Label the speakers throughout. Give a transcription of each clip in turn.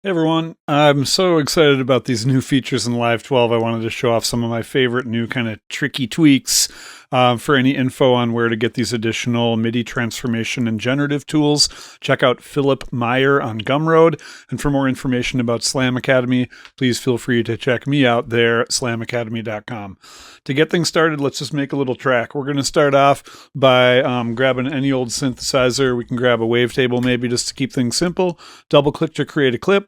Speaker 1: Hey everyone, I'm so excited about these new features in Live 12. I wanted to show off some of my favorite new kind of tricky tweaks. For any info on where to get these additional MIDI transformation and generative tools, check out Philip Meyer on Gumroad. And for more information about Slam Academy, please feel free to check me out there at slamacademy.com. To get things started, let's just make a little track. We're going to start off by grabbing any old synthesizer. We can grab a wavetable maybe just to keep things simple. Double click to create a clip.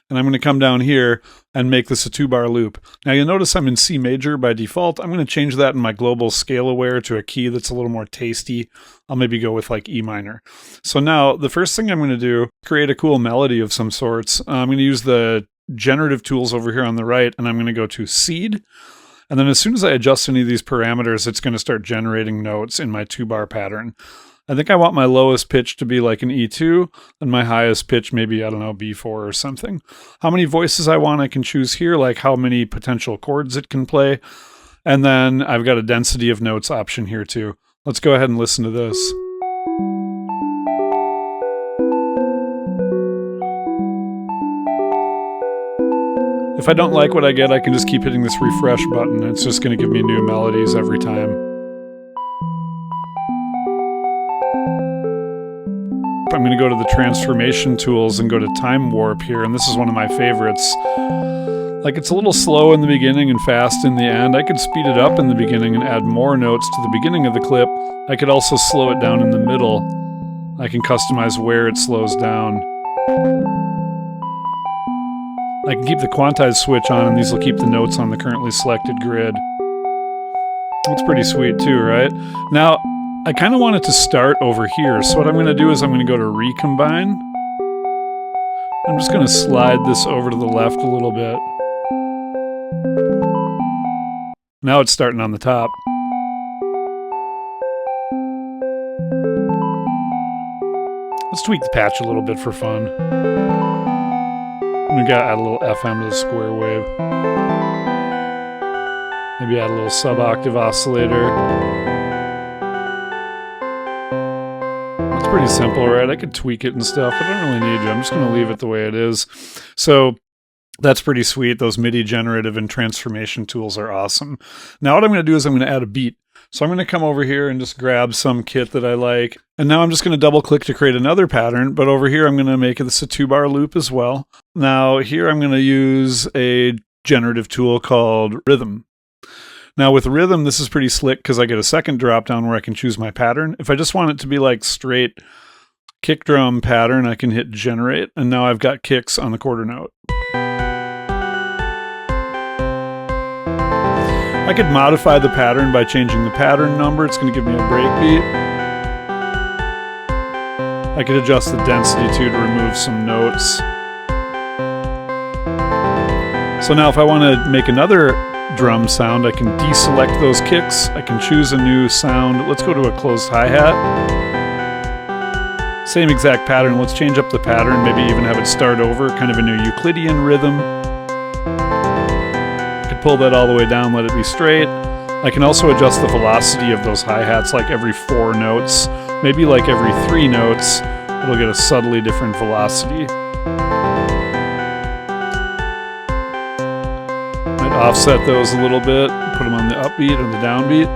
Speaker 1: And I'm going to come down here and make this a 2-bar loop. Now you'll notice I'm in C major by default. I'm going to change that in my global scale aware to a key that's a little more tasty. I'll maybe go with like E minor. So now the first thing I'm going to do, create a cool melody of some sorts. I'm going to use the generative tools over here on the right, and I'm going to go to seed. And then as soon as I adjust any of these parameters, it's going to start generating notes in my 2-bar pattern. I think I want my lowest pitch to be like an E2 and my highest pitch maybe, I don't know, B4 or something. How many voices I want I can choose here, like how many potential chords it can play. And then I've got a density of notes option here too. Let's go ahead and listen to this. If I don't like what I get, I can just keep hitting this refresh button. It's just going to give me new melodies every time. I'm going to go to the transformation tools and go to time warp here, and this is one of my favorites. Like, it's a little slow in the beginning and fast in the end. I could speed it up in the beginning and add more notes to the beginning of the clip. I could also slow it down in the middle. I can customize where it slows down. I can keep the quantize switch on, and these will keep the notes on the currently selected grid. That's pretty sweet too, right? Now, I kind of want it to start over here, so what I'm going to do is I'm going to go to Recombine. I'm just going to slide this over to the left a little bit. Now it's starting on the top. Let's tweak the patch a little bit for fun. We got to add a little FM to the square wave. Maybe add a little sub-octave oscillator. Pretty simple, right? I could tweak it and stuff, but I don't really need to. I'm just going to leave it the way it is. So that's pretty sweet. Those MIDI generative and transformation tools are awesome. Now what I'm going to do is I'm going to add a beat. So I'm going to come over here and just grab some kit that I like. And now I'm just going to double click to create another pattern, but over here I'm going to make this a 2-bar loop as well. Now here I'm going to use a generative tool called Rhythm. Now with Rhythm, this is pretty slick because I get a second drop down where I can choose my pattern. If I just want it to be like straight kick drum pattern, I can hit generate, and now I've got kicks on the quarter note. I could modify the pattern by changing the pattern number. It's going to give me a breakbeat. I could adjust the density too to remove some notes. So now if I want to make another drum sound, I can deselect those kicks. I can choose a new sound. Let's go to a closed hi-hat. Same exact pattern. Let's change up the pattern, maybe even have it start over, kind of in a Euclidean rhythm. I could pull that all the way down, let it be straight. I can also adjust the velocity of those hi-hats like every 4 notes, maybe like every 3 notes. It'll get a subtly different velocity. Offset those a little bit, put them on the upbeat or the downbeat.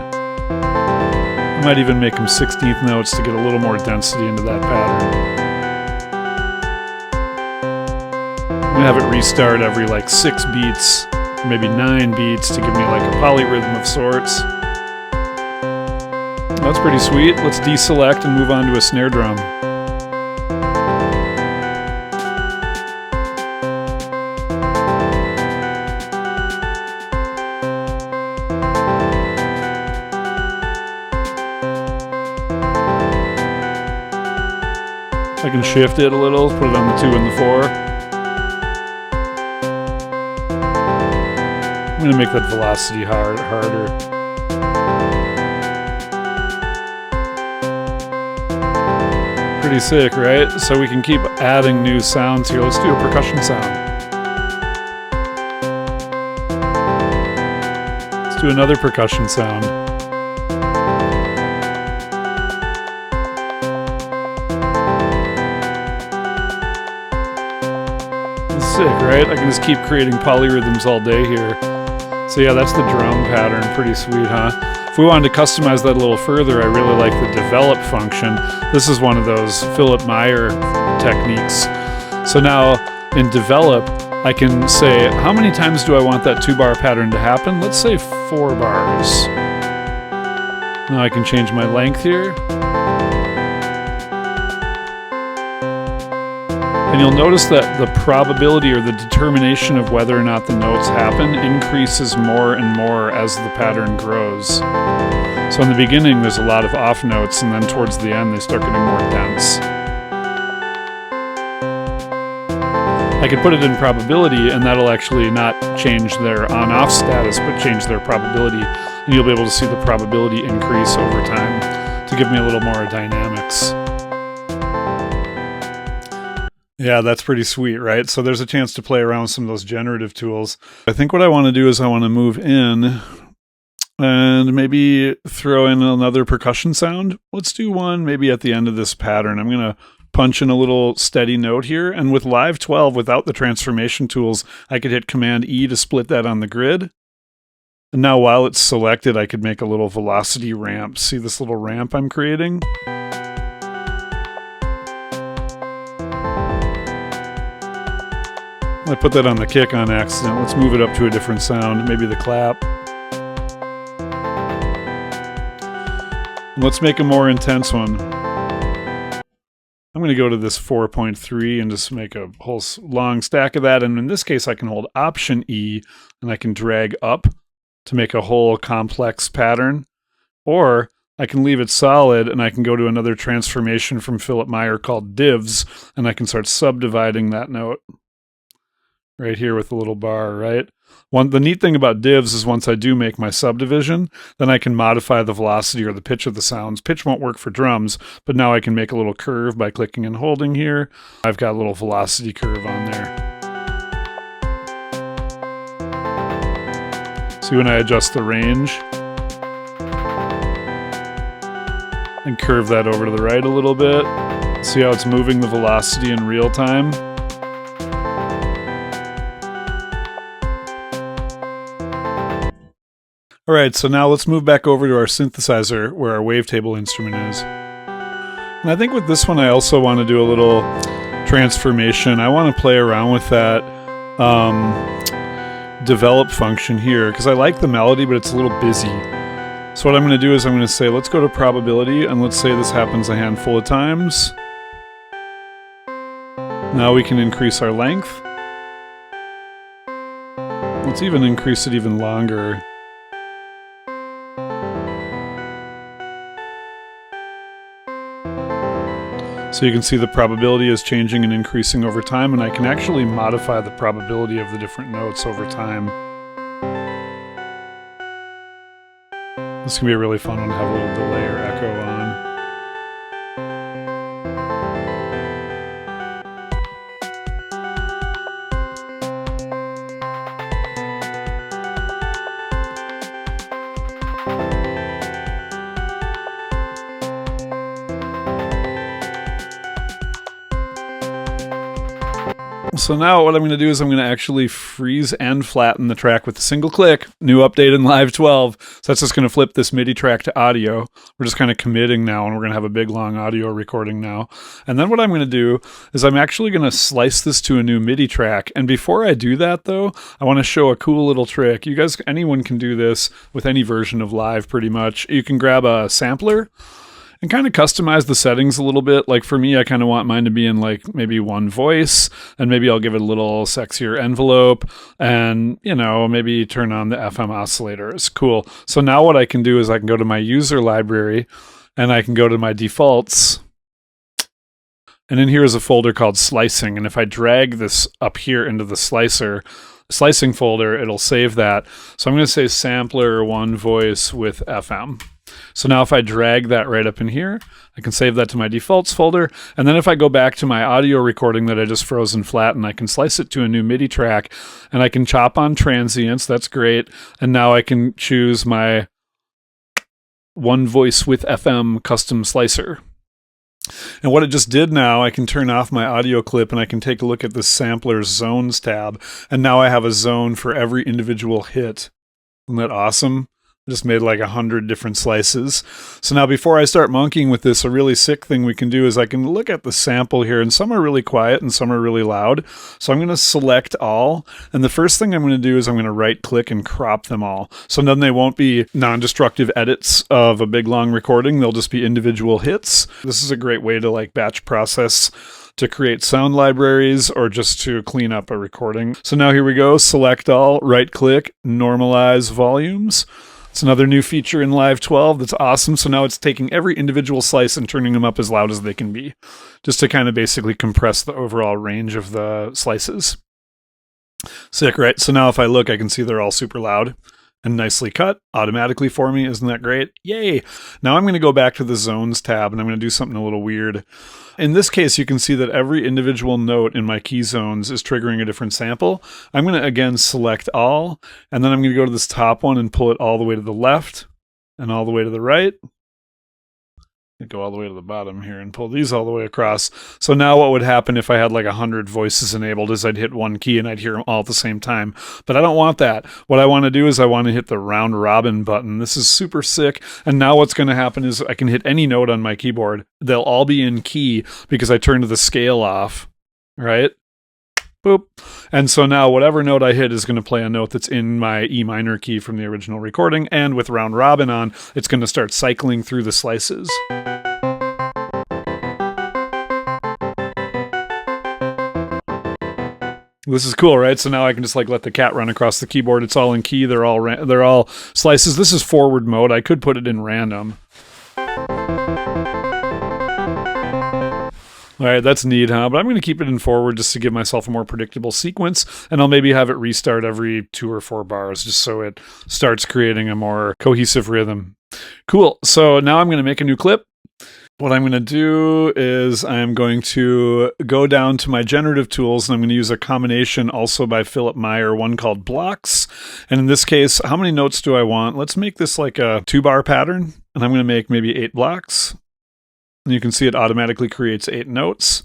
Speaker 1: I might even make them 16th notes to get a little more density into that pattern. I'm gonna have it restart every like 6 beats, maybe 9 beats to give me like a polyrhythm of sorts. That's pretty sweet. Let's deselect and move on to a snare drum. I can shift it a little, put it on the 2 and the 4. I'm going to make that velocity harder. Pretty sick, right? So we can keep adding new sounds here. Let's do a percussion sound. Let's do another percussion sound. Sick, right? I can just keep creating polyrhythms all day here. So yeah, that's the drum pattern. Pretty sweet, huh? If we wanted to customize that a little further, I really like the develop function. This is one of those Philip Meyer techniques. So now in develop, I can say, how many times do I want that 2-bar pattern to happen? Let's say 4 bars. Now I can change my length here. And you'll notice that the probability or the determination of whether or not the notes happen increases more and more as the pattern grows. So in the beginning, there's a lot of off notes, and then towards the end, they start getting more dense. I could put it in probability, and that'll actually not change their on-off status, but change their probability. And you'll be able to see the probability increase over time to give me a little more dynamics. Yeah, that's pretty sweet, right? So there's a chance to play around with some of those generative tools. I think what I want to do is I want to move in and maybe throw in another percussion sound. Let's do one maybe at the end of this pattern. I'm going to punch in a little steady note here. And with Live 12, without the transformation tools, I could hit Command E to split that on the grid. And now while it's selected, I could make a little velocity ramp. See this little ramp I'm creating? I put that on the kick on accident. Let's move it up to a different sound, maybe the clap. Let's make a more intense one. I'm going to go to this 4.3 and just make a whole long stack of that. And in this case, I can hold Option E and I can drag up to make a whole complex pattern. Or I can leave it solid and I can go to another transformation from Philip Meyer called divs, and I can start subdividing that note. Right here with the little bar, right? The neat thing about divs is once I do make my subdivision, then I can modify the velocity or the pitch of the sounds. Pitch won't work for drums, but now I can make a little curve by clicking and holding here. I've got a little velocity curve on there. See when I adjust the range? And curve that over to the right a little bit. See how it's moving the velocity in real time? All right, so now let's move back over to our synthesizer where our wavetable instrument is. And I think with this one, I also want to do a little transformation. I want to play around with that develop function here because I like the melody, but it's a little busy. So what I'm going to do is I'm going to say, let's go to probability, and let's say this happens a handful of times. Now we can increase our length. Let's even increase it even longer. So you can see the probability is changing and increasing over time, and I can actually modify the probability of the different notes over time. This can be a really fun one to have a little delay or echo on. So now what I'm going to do is I'm going to actually freeze and flatten the track with a single click. New update in Live 12. So that's just going to flip this MIDI track to audio. We're just kind of committing now, and we're going to have a big long audio recording now. And then what I'm going to do is I'm actually going to slice this to a new MIDI track. And before I do that, though, I want to show a cool little trick. You guys, anyone can do this with any version of Live pretty much. You can grab a sampler and kind of customize the settings a little bit. Like for me, I kind of want mine to be in like maybe one voice, and maybe I'll give it a little sexier envelope, and you know, maybe turn on the FM oscillator. It's cool. So now what I can do is I can go to my user library and I can go to my defaults. And in here is a folder called slicing. And if I drag this up here into the slicing folder, it'll save that. So I'm going to say sampler one voice with FM. So now if I drag that right up in here, I can save that to my defaults folder. And then if I go back to my audio recording that I just froze and flattened, I can slice it to a new MIDI track, and I can chop on transients. That's great. And now I can choose my one voice with FM custom slicer. And what it just did now, I can turn off my audio clip and I can take a look at the sampler's zones tab. And now I have a zone for every individual hit. Isn't that awesome? I just made like 100 different slices. So now before I start monkeying with this, a really sick thing we can do is I can look at the sample here, and some are really quiet and some are really loud. So I'm going to select all. And the first thing I'm going to do is I'm going to right click and crop them all. So then they won't be non-destructive edits of a big long recording. They'll just be individual hits. This is a great way to like batch process to create sound libraries or just to clean up a recording. So now here we go. Select all, right click, normalize volumes. It's another new feature in Live 12 that's awesome. So now it's taking every individual slice and turning them up as loud as they can be, just to kind of basically compress the overall range of the slices. Sick, right? So now if I look, I can see they're all super loud and nicely cut automatically for me. Isn't that great? Yay! Now I'm going to go back to the zones tab and I'm going to do something a little weird. In this case, you can see that every individual note in my key zones is triggering a different sample. I'm going to again select all, and then I'm going to go to this top one and pull it all the way to the left and all the way to the right. Go all the way to the bottom here and pull these all the way across. So now what would happen if I had like 100 voices enabled is I'd hit one key and I'd hear them all at the same time. But I don't want that. What I want to do is I want to hit the round robin button. This is super sick. And now what's going to happen is I can hit any note on my keyboard. They'll all be in key because I turned the scale off, right? Boop. And so now whatever note I hit is going to play a note that's in my E minor key from the original recording. And with round robin on, it's going to start cycling through the slices. This is cool, right? So now I can just like let the cat run across the keyboard. It's all in key. They're all slices. This is forward mode. I could put it in random. All right, that's neat, huh? But I'm going to keep it in forward just to give myself a more predictable sequence, and I'll maybe have it restart every 2 or 4 bars just so it starts creating a more cohesive rhythm. Cool. So now I'm going to make a new clip. What I'm going to do is I'm going to go down to my generative tools, and I'm going to use a combination also by Philip Meyer, one called blocks. And in this case, how many notes do I want? Let's make this like a 2-bar pattern, and I'm going to make maybe 8 blocks. And you can see it automatically creates 8 notes.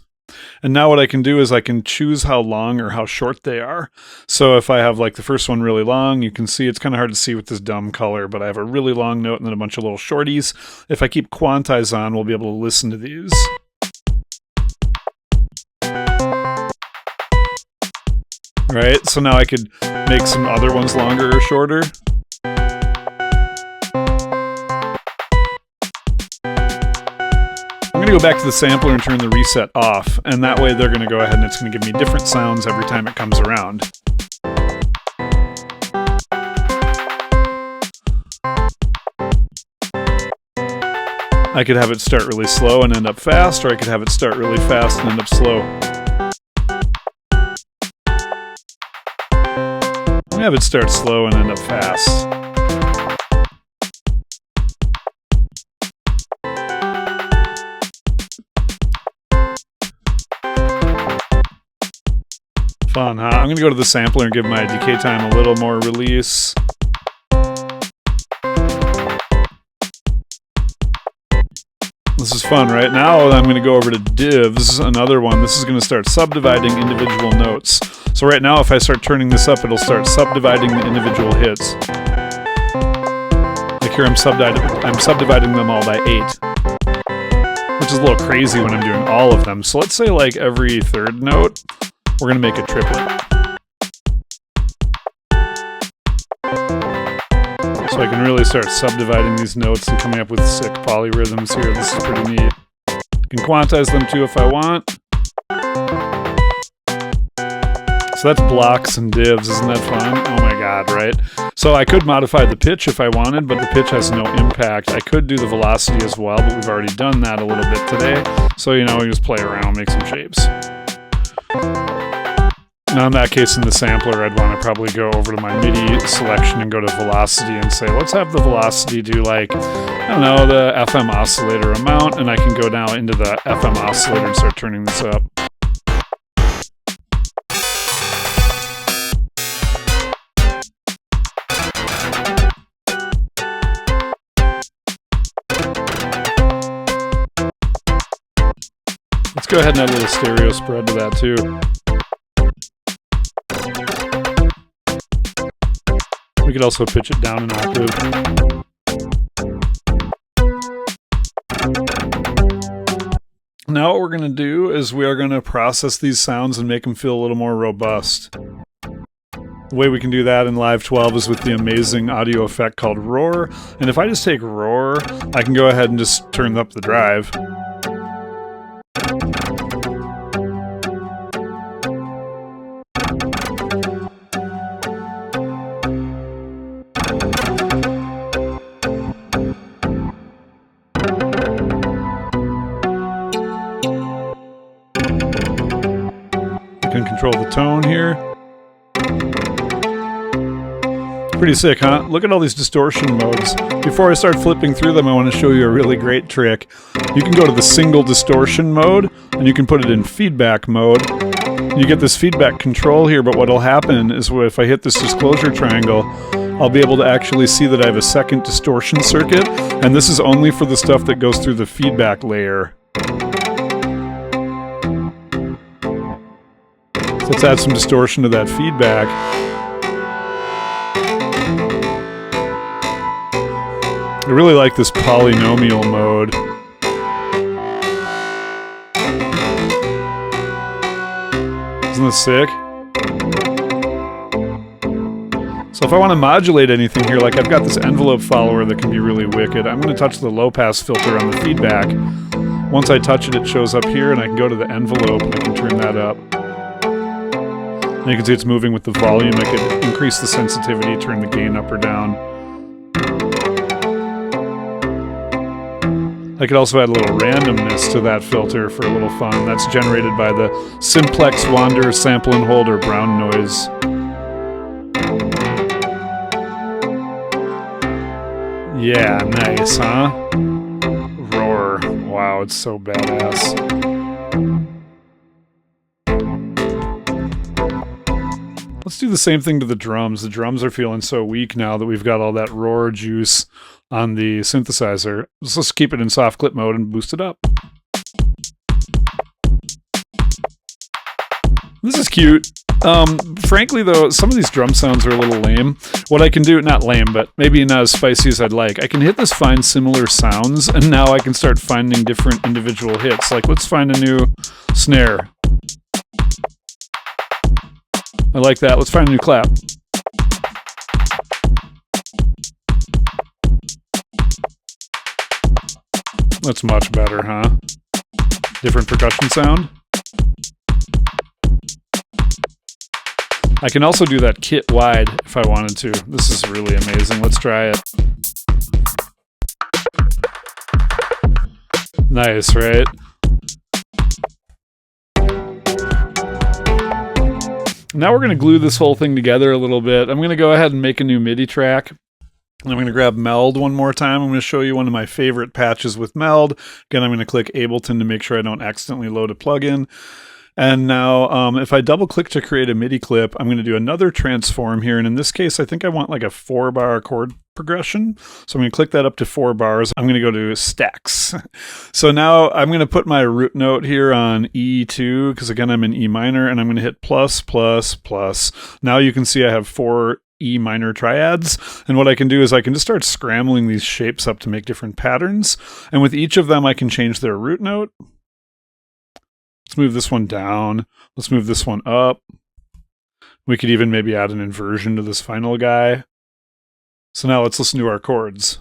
Speaker 1: And now what I can do is I can choose how long or how short they are. So if I have like the first one really long, you can see it's kind of hard to see with this dumb color, but I have a really long note and then a bunch of little shorties. If I keep quantize on, we'll be able to listen to these. Right, so now I could make some other ones longer or shorter. I'm going to go back to the sampler and turn the reset off, and that way they're going to go ahead and it's going to give me different sounds every time it comes around. I could have it start really slow and end up fast, or I could have it start really fast and end up slow. I'm going to have it start slow and end up fast. Fun, huh? I'm going to go to the sampler and give my decay time a little more release. This is fun, right? Now I'm going to go over to divs, another one. This is going to start subdividing individual notes. So right now, if I start turning this up, it'll start subdividing the individual hits. Like here, I'm subdividing them all by 8. Which is a little crazy when I'm doing all of them. So let's say like every 3rd note, we're going to make a triplet. So I can really start subdividing these notes and coming up with sick polyrhythms here. This is pretty neat. I can quantize them too if I want. So that's blocks and divs. Isn't that fun? Oh my god, right? So I could modify the pitch if I wanted, but the pitch has no impact. I could do the velocity as well, but we've already done that a little bit today. So, you know, we just play around, make some shapes. Now in that case, in the sampler, I'd want to probably go over to my MIDI selection and go to velocity and say, let's have the velocity do like, I don't know, the FM oscillator amount, and I can go now into the FM oscillator and start turning this up. Let's go ahead and add a little stereo spread to that too. We could also pitch it down an octave. Now what we're going to do is we are going to process these sounds and make them feel a little more robust. The way we can do that in Live 12 is with the amazing audio effect called Roar. And if I just take Roar, I can go ahead and just turn up the drive. Can control the tone here. Pretty sick, huh? Look at all these distortion modes. Before I start flipping through them, I want to show you a really great trick. You can go to the single distortion mode, and you can put it in feedback mode. You get this feedback control here, but what'll happen is if I hit this disclosure triangle, I'll be able to actually see that I have a second distortion circuit, and this is only for the stuff that goes through the feedback layer. Let's add some distortion to that feedback. I really like this polynomial mode. Isn't this sick? So if I want to modulate anything here, like I've got this envelope follower that can be really wicked, I'm going to touch the low pass filter on the feedback. Once I touch it, it shows up here, and I can go to the envelope and I can turn that up. And you can see it's moving with the volume. I could increase the sensitivity, turn the gain up or down. I could also add a little randomness to that filter for a little fun. That's generated by the Simplex Wander Sample and Hold or Brown Noise. Yeah, nice, huh? Roar. Wow, it's so badass. Let's do the same thing to the drums. The drums are feeling so weak now that we've got all that roar juice on the synthesizer. So let's keep it in soft clip mode and boost it up. This is cute. Frankly though, some of these drum sounds are a little lame. What I can do, not lame, but maybe not as spicy as I'd like, I can hit this find similar sounds, and now I can start finding different individual hits. Like, let's find a new snare. I like that. Let's find a new clap. That's much better, huh? Different percussion sound. I can also do that kit wide if I wanted to. This is really amazing. Let's try it. Nice, right? Now we're going to glue this whole thing together a little bit. I'm going to go ahead and make a new MIDI track. I'm going to grab Meld one more time. I'm going to show you one of my favorite patches with Meld. Again, I'm going to click Ableton to make sure I don't accidentally load a plugin. And now if I double click to create a MIDI clip, I'm going to do another transform here. And in this case, I think I want like a 4-bar chord progression. So I'm going to click that up to 4 bars. I'm going to go to stacks. So now I'm going to put my root note here on E2, because again, I'm in E minor, and I'm going to hit plus, plus, plus. Now you can see I have 4 E minor triads. And what I can do is I can just start scrambling these shapes up to make different patterns. And with each of them, I can change their root note. Let's move this one down. Let's move this one up. We could even maybe add an inversion to this final guy. So now let's listen to our chords.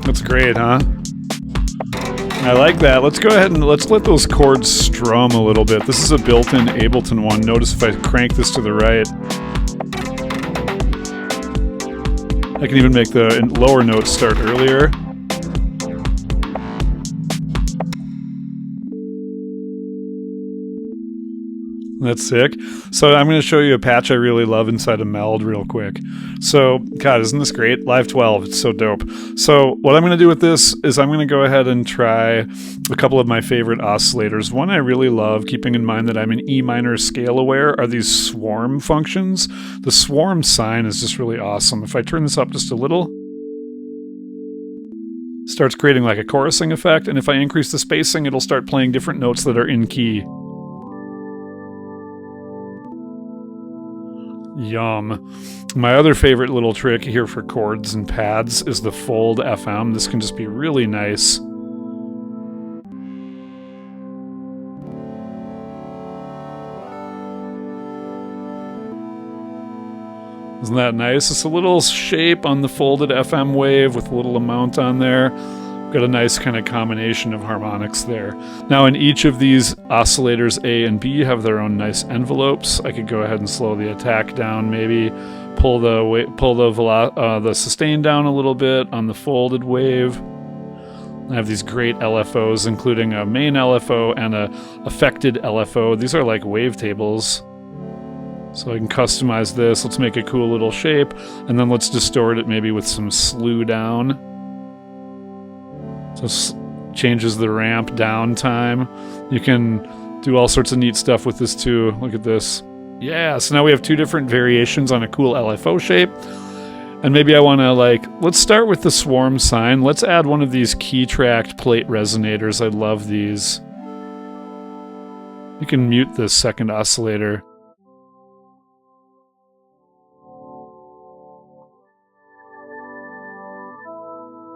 Speaker 1: That's great, huh? I like that. Let's go ahead and let's let those chords strum a little bit. This is a built-in Ableton one. Notice if I crank this to the right, I can even make the lower notes start earlier. That's sick. So I'm going to show you a patch I really love inside of Meld real quick. So, God, isn't this great? Live 12, it's so dope. So what I'm going to do with this is I'm going to go ahead and try a couple of my favorite oscillators. One I really love, keeping in mind that I'm in E minor scale aware, are these swarm functions. The swarm sine is just really awesome. If I turn this up just a little, starts creating like a chorusing effect, and if I increase the spacing, it'll start playing different notes that are in key. Yum. My other favorite little trick here for chords and pads is the fold FM. This can just be really nice. Isn't that nice? It's a little shape on the folded FM wave with a little amount on there. Got a nice kind of combination of harmonics there. Now in each of these oscillators A and B have their own nice envelopes. I could go ahead and slow the attack down, maybe pull the sustain down a little bit on the folded wave. I have these great LFOs, including a main LFO and a affected LFO. These are like wavetables. So I can customize this. Let's make a cool little shape, and then let's distort it maybe with some slew down. So changes the ramp down time. You can do all sorts of neat stuff with this too. Look at this. Yeah, so now we have two different variations on a cool LFO shape. And maybe I want to let's start with the swarm sine. Let's add one of these key tracked plate resonators. I love these. You can mute this second oscillator.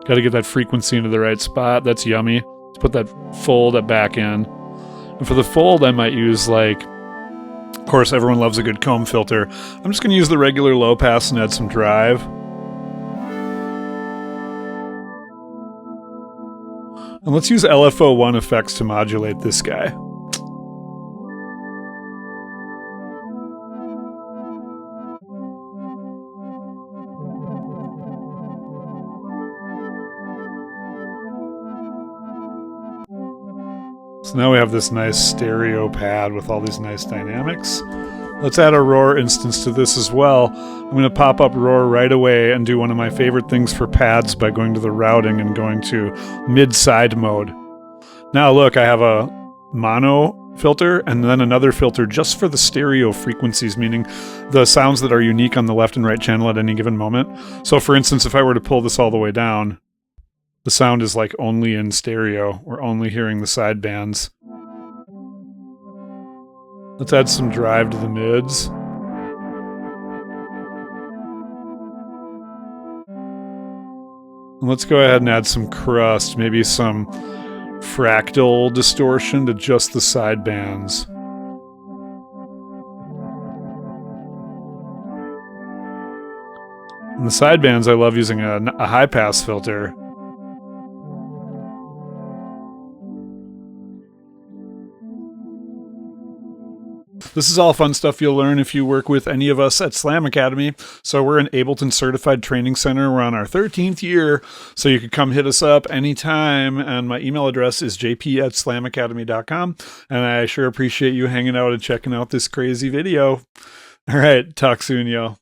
Speaker 1: Got to get that frequency into the right spot. That's yummy. Let's put that fold back in. And for the fold, I might use of course, everyone loves a good comb filter. I'm just going to use the regular low pass and add some drive. And let's use LFO1 effects to modulate this guy. So now we have this nice stereo pad with all these nice dynamics. Let's add a Roar instance to this as well. I'm going to pop up Roar right away and do one of my favorite things for pads by going to the routing and going to mid-side mode. Now look, I have a mono filter and then another filter just for the stereo frequencies, meaning the sounds that are unique on the left and right channel at any given moment. So for instance, if I were to pull this all the way down, the sound is only in stereo. We're only hearing the side bands. Let's add some drive to the mids. And let's go ahead and add some crust, maybe some fractal distortion to just the side bands. And the side bands, I love using a high pass filter. This is all fun stuff you'll learn if you work with any of us at Slam Academy. So we're an Ableton certified training center. We're on our 13th year, so you can come hit us up anytime. And my email address is jp@slamacademy.com. And I sure appreciate you hanging out and checking out this crazy video. All right, talk soon, y'all.